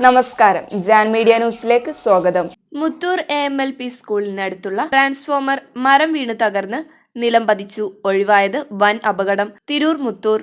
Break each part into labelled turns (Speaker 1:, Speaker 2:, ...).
Speaker 1: നമസ്കാരം, ജാൻ മീഡിയ ന്യൂസിലേക്ക് സ്വാഗതം.
Speaker 2: മുത്തൂർ AMLP സ്കൂളിനടുത്തുള്ള ട്രാൻസ്ഫോമർ മരം വീണു തകർന്ന് നിലം പതിച്ചു. ഒഴിവായത് വൻ അപകടം. തിരൂർ മുത്തൂർ.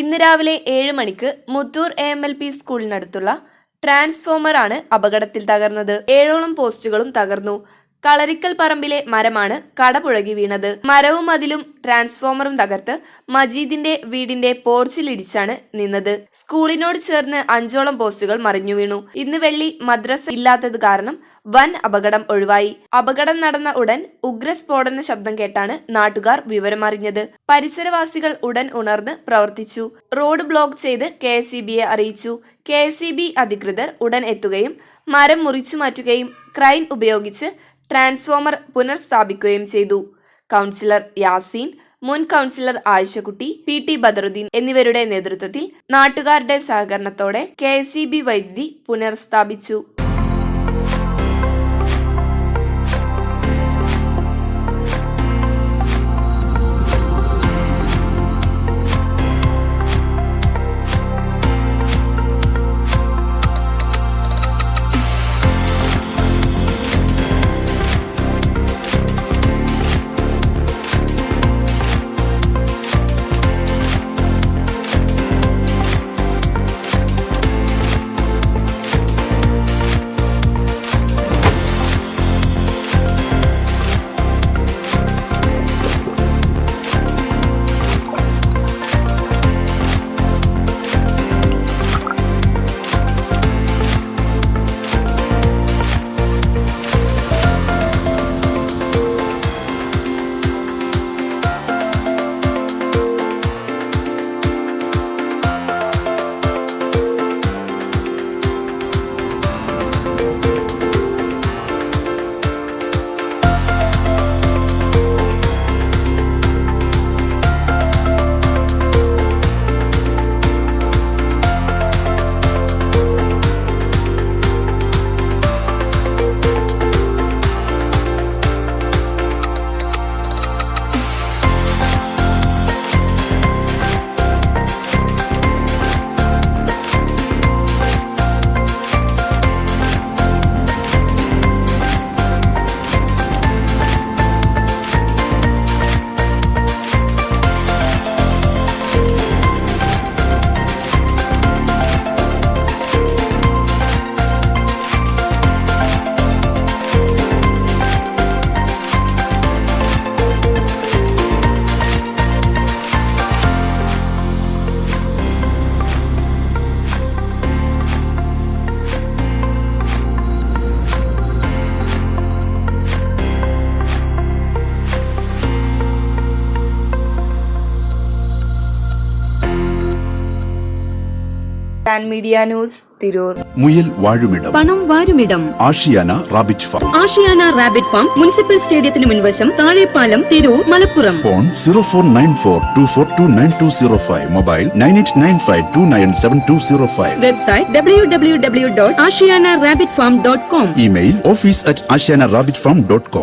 Speaker 2: ഇന്ന് രാവിലെ 7 മണിക്ക് മുത്തൂർ AMLP സ്കൂളിനടുത്തുള്ള ട്രാൻസ്ഫോമർ ആണ് അപകടത്തിൽ തകർന്നത്. 7ഓളം പോസ്റ്റുകളും തകർന്നു. കളരിക്കൽ പറമ്പിലെ മരമാണ് കടപുഴകി വീണത്. മരവും അതിലും ട്രാൻസ്ഫോമറും തകർത്ത് മജീദിന്റെ വീടിന്റെ പോർച്ചിലിടിച്ചാണ് നിന്നത്. സ്കൂളിനോട് ചേർന്ന് 5ഓളം പോസ്റ്റുകൾ മറിഞ്ഞു വീണു. ഇന്ന് വെള്ളി മദ്രസ ഇല്ലാത്തത് കാരണം വൻ അപകടം ഒഴിവായി. അപകടം നടന്ന ഉടൻ ഉഗ്രസ്ഫോടന ശബ്ദം കേട്ടാണ് നാട്ടുകാർ വിവരമറിഞ്ഞത്. പരിസരവാസികൾ ഉടൻ ഉണർന്ന് പ്രവർത്തിച്ചു. റോഡ് ബ്ലോക്ക് ചെയ്ത് KSEBയെ അറിയിച്ചു. KSEB അധികൃതർ ഉടൻ എത്തുകയും മരം മുറിച്ചു മാറ്റുകയും ക്രൈൻ ഉപയോഗിച്ച് ട്രാൻസ്ഫോമർ പുനഃസ്ഥാപിക്കുകയും ചെയ്തു. കൗൺസിലർ യാസീൻ, മുൻ കൗൺസിലർ ആയിഷക്കുട്ടി, PT ബദറുദ്ദീൻ എന്നിവരുടെ നേതൃത്വത്തിൽ നാട്ടുകാരുടെ സഹകരണത്തോടെ KSEB വൈദ്യുതി പുനഃസ്ഥാപിച്ചു.
Speaker 1: Jan media news, Tirur.
Speaker 3: മുയൽ വാഴുമിടം,
Speaker 4: പണം വാരുമിടം.
Speaker 3: Ashiyana rabbit farm.
Speaker 4: Ashiyana rabbit farm municipal സ്റ്റേഡിയത്തിന് മുൻവശം, Thazhepalam, Tirur, Malappuram.
Speaker 3: Phone 049424290205. Mobile 9895297205.
Speaker 4: Website www.ashiyanarabbitfarm.com.
Speaker 3: Email office@ashiyanarabbitfarm.com.